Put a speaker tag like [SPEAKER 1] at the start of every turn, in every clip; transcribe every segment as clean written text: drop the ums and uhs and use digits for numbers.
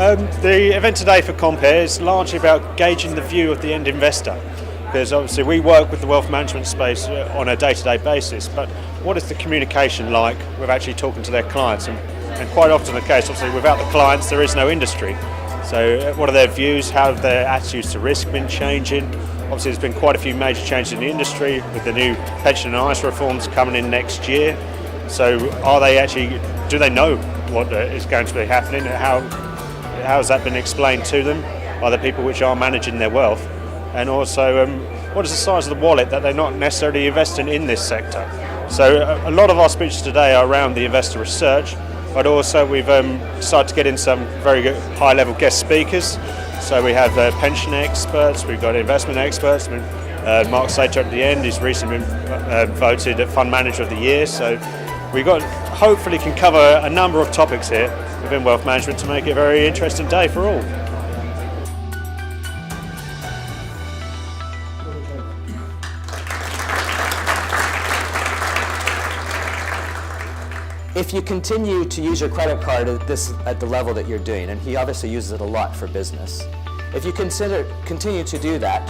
[SPEAKER 1] The event today for ComPeer's is largely about gauging the view of the end investor, because obviously we work with the wealth management space on a day-to-day basis, but what is the communication like with actually talking to their clients? And quite often the case, obviously without the clients there is no industry. So what are their views, how have their attitudes to risk been changing? Obviously there's been quite a few major changes in the industry with the new pension and ISA reforms coming in next year. So do they know what is going to be happening? How has that been explained to them by the people which are managing their wealth? And also, what is the size of the wallet that they're not necessarily investing in this sector? So a lot of our speeches today are around the investor research, but also we've decided to get in some very good high-level guest speakers. So we have pension experts, we've got investment experts. Mark Sater at the end, he's recently been voted Fund Manager of the Year. So hopefully can cover a number of topics here within wealth management to make it a very interesting day for all.
[SPEAKER 2] If you continue to use your credit card at the level that you're doing, and he obviously uses it a lot for business, if you continue to do that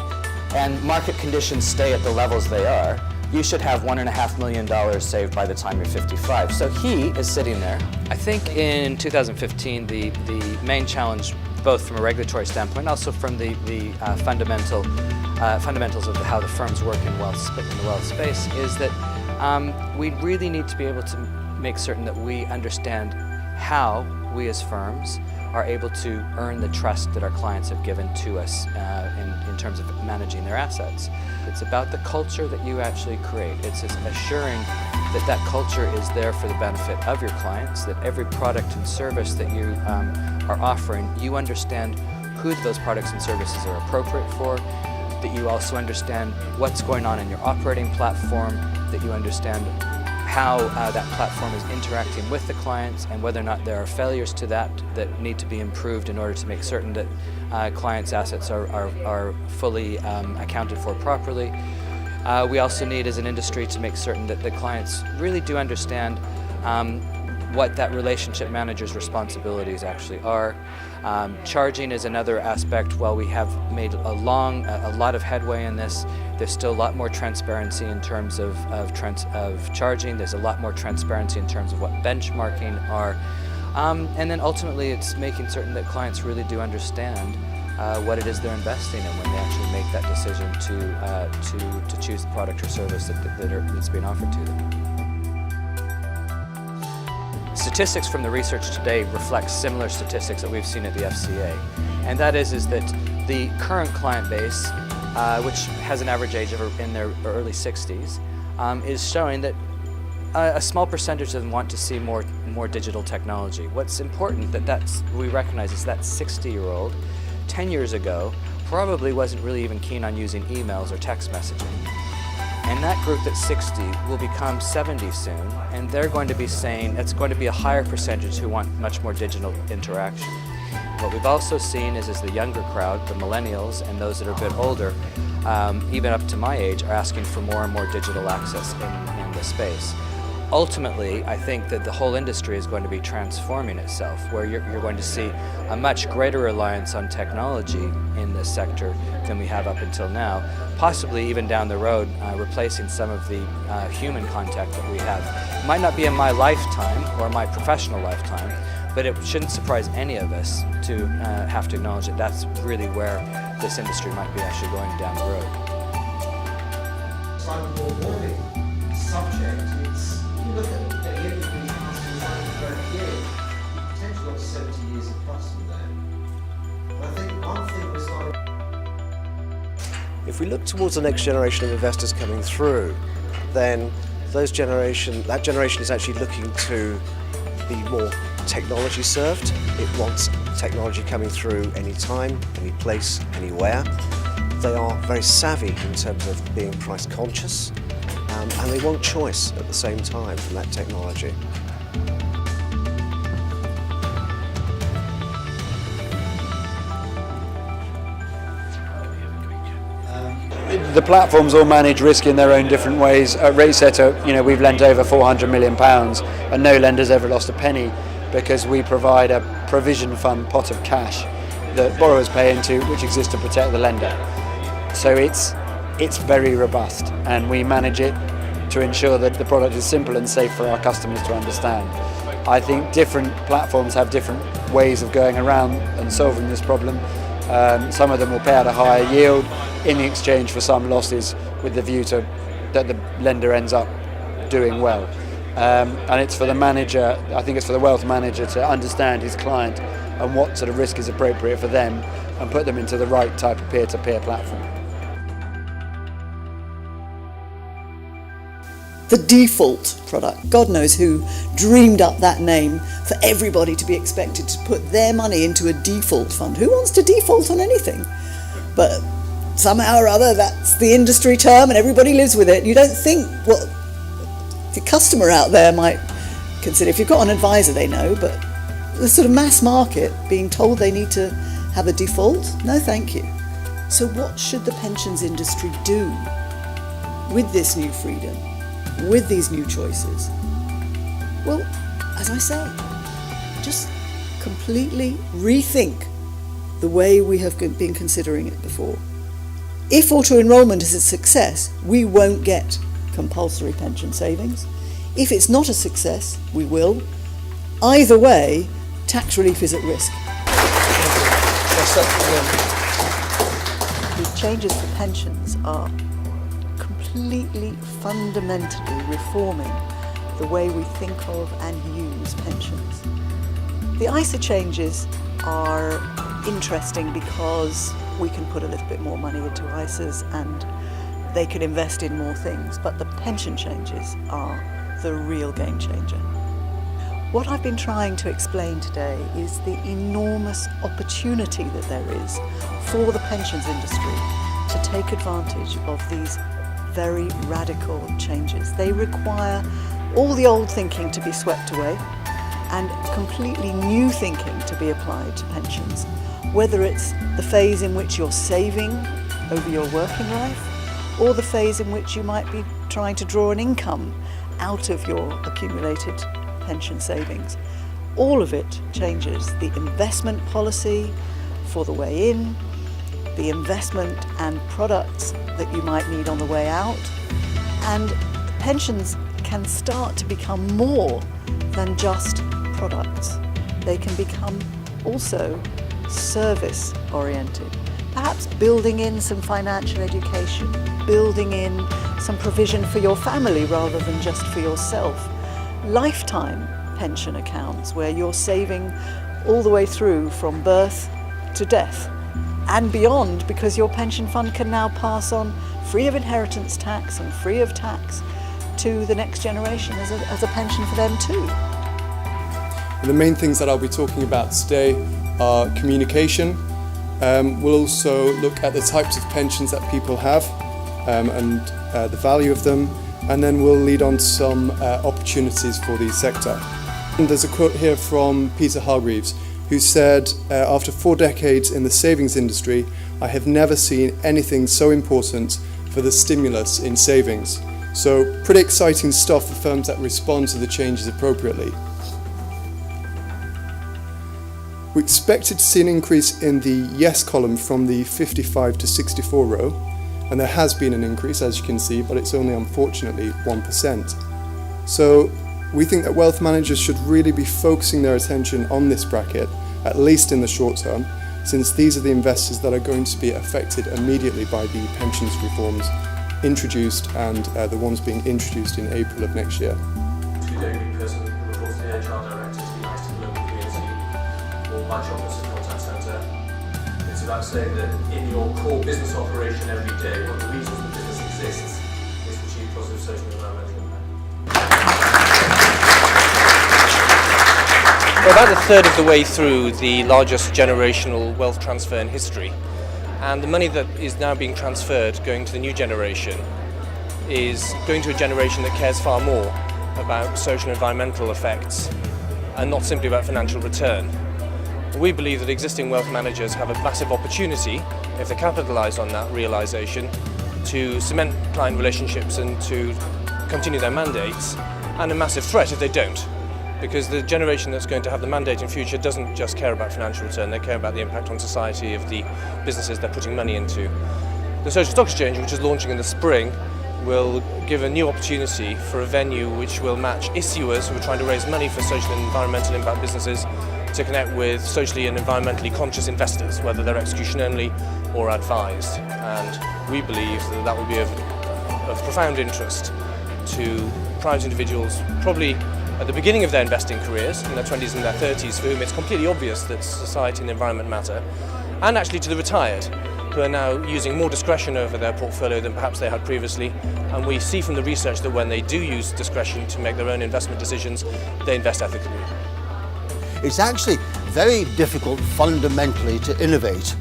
[SPEAKER 2] and market conditions stay at the levels they are, you should have $1.5 million saved by the time you're 55. So he is sitting there.
[SPEAKER 3] I think in 2015, the main challenge, both from a regulatory standpoint, also from the fundamentals of how the firms work in the wealth space, is that we really need to be able to make certain that we understand how we as firms are able to earn the trust that our clients have given to us in terms of managing their assets. It's about the culture that you actually create. It's assuring that that culture is there for the benefit of your clients, that every product and service that you are offering, you understand who those products and services are appropriate for, that you also understand what's going on in your operating platform, that you understand how that platform is interacting with the clients and whether or not there are failures to that need to be improved in order to make certain that clients' assets are fully accounted for properly. We also need as an industry to make certain that the clients really do understand what that relationship manager's responsibilities actually are. Charging is another aspect. While we have made a lot of headway in this, there's still a lot more transparency in terms of charging. There's a lot more transparency in terms of what benchmarking are. And then ultimately it's making certain that clients really do understand what it is they're investing in when they actually make that decision to choose the product or service that's being offered to them. Statistics from the research today reflect similar statistics that we've seen at the FCA, and that is that the current client base, which has an average age of in their early 60s, is showing that a small percentage of them want to see more digital technology. What's important we recognize is that 60-year-old 10 years ago probably wasn't really even keen on using emails or text messaging. And that group that's 60 will become 70 soon, and they're going to be saying it's going to be a higher percentage who want much more digital interaction. What we've also seen is the younger crowd, the millennials and those that are a bit older, even up to my age, are asking for more and more digital access in the space. Ultimately, I think that the whole industry is going to be transforming itself, where you're going to see a much greater reliance on technology in this sector than we have up until now, possibly even down the road replacing some of the human contact that we have. It might not be in my lifetime or my professional lifetime, but it shouldn't surprise any of us to have to acknowledge that that's really where this industry might be actually going down the road.
[SPEAKER 4] Slightly more warming subject. You look at the end of these customers very young, potentially got 70 years of custom there. But I think one thing we're starting.
[SPEAKER 5] If we look towards the next generation of investors coming through, then that generation is actually looking to be more technology served. It wants technology coming through anytime, any place, anywhere. They are very savvy in terms of being price conscious. And they want choice at the same time from that technology.
[SPEAKER 6] The platforms all manage risk in their own different ways. At RateSetter, we've lent over £400 million, and no lender's ever lost a penny. because we provide a provision fund pot of cash that borrowers pay into, which exists to protect the lender. So it's very robust, and we manage it to ensure that the product is simple and safe for our customers to understand. I think different platforms have different ways of going around and solving this problem. Some of them will pay out a higher yield in exchange for some losses, with the view to that the lender ends up doing well. And it's for the manager, I think it's for the wealth manager to understand his client and what sort of risk is appropriate for them, and put them into the right type of peer-to-peer platform.
[SPEAKER 7] The default product. God knows who dreamed up that name for everybody to be expected to put their money into a default fund. Who wants to default on anything? But somehow or other that's the industry term and everybody lives with it. You don't think what the customer out there might consider. If you've got an advisor, they know, but the sort of mass market being told they need to have a default, no thank you. So what should the pensions industry do with this new freedom, with these new choices? Well, as I say, just completely rethink the way we have been considering it before. If auto-enrolment is a success, we won't get compulsory pension savings. If it's not a success, we will. Either way, tax relief is at risk. The changes for pensions are completely fundamentally reforming the way we think of and use pensions. The ISA changes are interesting because we can put a little bit more money into ISAs and they can invest in more things, but the pension changes are the real game changer. What I've been trying to explain today is the enormous opportunity that there is for the pensions industry to take advantage of these very radical changes. They require all the old thinking to be swept away and completely new thinking to be applied to pensions, whether it's the phase in which you're saving over your working life or the phase in which you might be trying to draw an income out of your accumulated pension savings. All of it changes the investment policy for the way in, the investment and products that you might need on the way out, and pensions can start to become more than just products. They can become also service oriented, perhaps building in some financial education, building in some provision for your family rather than just for yourself. Lifetime pension accounts where you're saving all the way through from birth to death and beyond, because your pension fund can now pass on free of inheritance tax and free of tax to the next generation as a pension for them too.
[SPEAKER 8] And the main things that I'll be talking about today are communication. We'll also look at the types of pensions that people have and the value of them, and then we'll lead on to some opportunities for the sector. And there's a quote here from Peter Hargreaves, who said, after 4 decades in the savings industry, I have never seen anything so important for the stimulus in savings. So pretty exciting stuff for firms that respond to the changes appropriately. We expected to see an increase in the yes column from the 55 to 64 row, and there has been an increase, as you can see, but it's only unfortunately 1%. So we think that wealth managers should really be focusing their attention on this bracket, at least in the short term, since these are the investors that are going to be affected immediately by the pensions reforms introduced and the ones being introduced in April of next year.
[SPEAKER 9] Person who reports to the HR director to be nice to the local community or my job as a contact centre. It's about saying that in your core business operation every day, one of the reasons the business exists is to achieve positive social and environmental impact.
[SPEAKER 10] We're about a third of the way through the largest generational wealth transfer in history, and the money that is now being transferred going to the new generation is going to a generation that cares far more about social and environmental effects and not simply about financial return. We believe that existing wealth managers have a massive opportunity, if they capitalise on that realisation, to cement client relationships and to continue their mandates, and a massive threat if they don't. because the generation that's going to have the mandate in future doesn't just care about financial return, they care about the impact on society of the businesses they're putting money into. The Social Stock Exchange, which is launching in the spring, will give a new opportunity for a venue which will match issuers who are trying to raise money for social and environmental impact businesses to connect with socially and environmentally conscious investors, whether they're execution only or advised. And we believe that that will be of profound interest to private individuals, probably at the beginning of their investing careers, in their 20s and their 30s, for whom it's completely obvious that society and the environment matter, and actually to the retired, who are now using more discretion over their portfolio than perhaps they had previously. And we see from the research that when they do use discretion to make their own investment decisions, they invest ethically.
[SPEAKER 11] It's actually very difficult fundamentally to innovate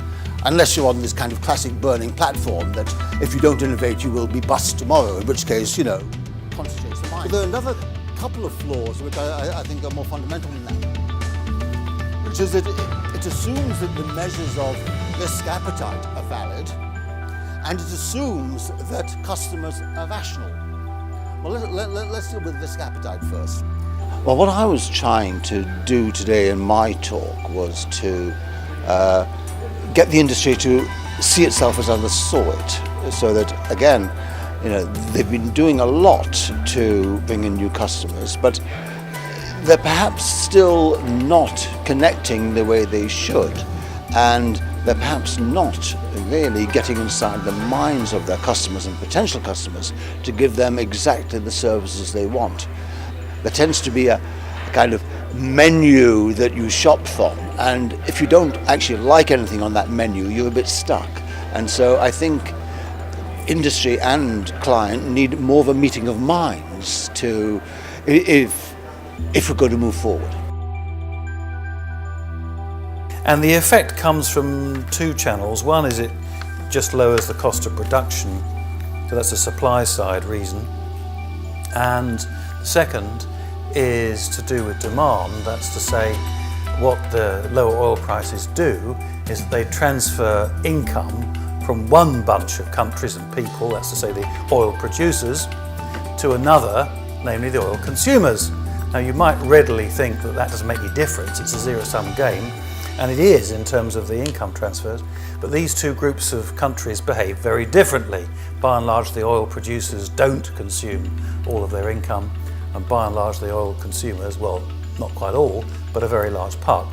[SPEAKER 11] unless you're on this kind of classic burning platform that if you don't innovate you will be bust tomorrow, in which case, you know, concentrates the mind. But there are another couple of flaws which I think are more fundamental than that, which is that it assumes that the measures of risk appetite are valid, and it assumes that customers are rational. Well, let's deal with risk appetite first.
[SPEAKER 12] Well, what I was trying to do today in my talk was to get the industry to see itself as others saw it, so that, again, you know, they've been doing a lot to bring in new customers, but they're perhaps still not connecting the way they should, and they're perhaps not really getting inside the minds of their customers and potential customers to give them exactly the services they want. There tends to be a kind of menu that you shop from, and if you don't actually like anything on that menu, you're a bit stuck. And so I think industry and client need more of a meeting of minds to, if we're going to move forward.
[SPEAKER 13] And the effect comes from two channels. One is it just lowers the cost of production, so that's a supply side reason. And the second is to do with demand. That's to say, what the lower oil prices do is that they transfer income from one bunch of countries and people, that's to say the oil producers, to another, namely the oil consumers. Now you might readily think that that doesn't make any difference, it's a zero-sum game, and it is in terms of the income transfers, but these two groups of countries behave very differently. By and large, the oil producers don't consume all of their income, and by and large the oil consumers, well, not quite all, but a very large part.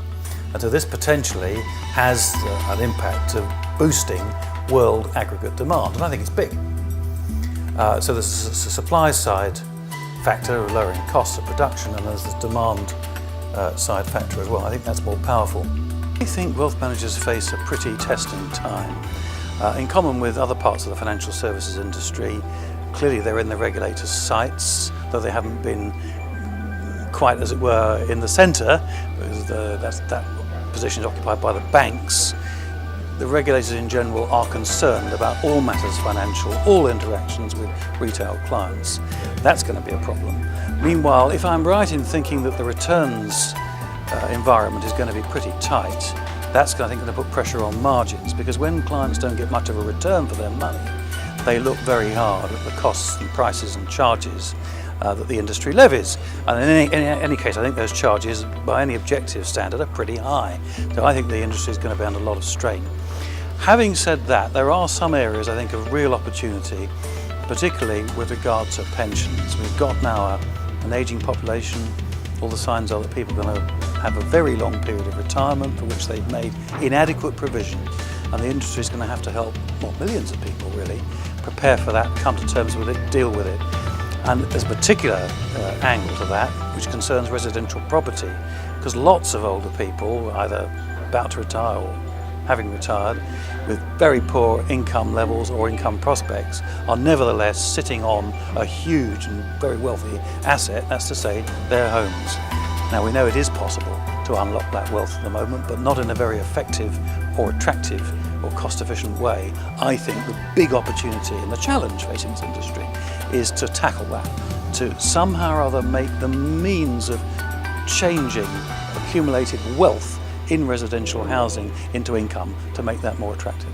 [SPEAKER 13] And so this potentially has an impact of boosting world aggregate demand, and I think it's big. So there's a supply side factor of lowering costs of production, and there's the demand side factor as well. I think that's more powerful. I think wealth managers face a pretty testing time. In common with other parts of the financial services industry, clearly they're in the regulator's sights, though they haven't been quite, as it were, in the centre, because that position is occupied by the banks. The regulators in general are concerned about all matters financial, all interactions with retail clients. That's going to be a problem. Meanwhile, if I'm right in thinking that the returns environment is going to be pretty tight, that's, I think, going to put pressure on margins, because when clients don't get much of a return for their money, they look very hard at the costs and prices and charges that the industry levies. And in any case, I think those charges, by any objective standard, are pretty high. So I think the industry is going to be under a lot of strain. Having said that, there are some areas, I think, of real opportunity, particularly with regard to pensions. We've got now an ageing population. All the signs are that people are going to have a very long period of retirement for which they've made inadequate provision. And the industry is going to have to help, well, millions of people really, prepare for that, come to terms with it, deal with it. And there's a particular angle to that, which concerns residential property, because lots of older people, either about to retire or having retired, with very poor income levels or income prospects, are nevertheless sitting on a huge and very wealthy asset, that's to say, their homes. Now, we know it is possible to unlock that wealth at the moment, but not in a very effective or attractive or cost-efficient way. I think the big opportunity and the challenge facing this industry is to tackle that, to somehow or other make the means of changing accumulated wealth in residential housing into income to make that more attractive.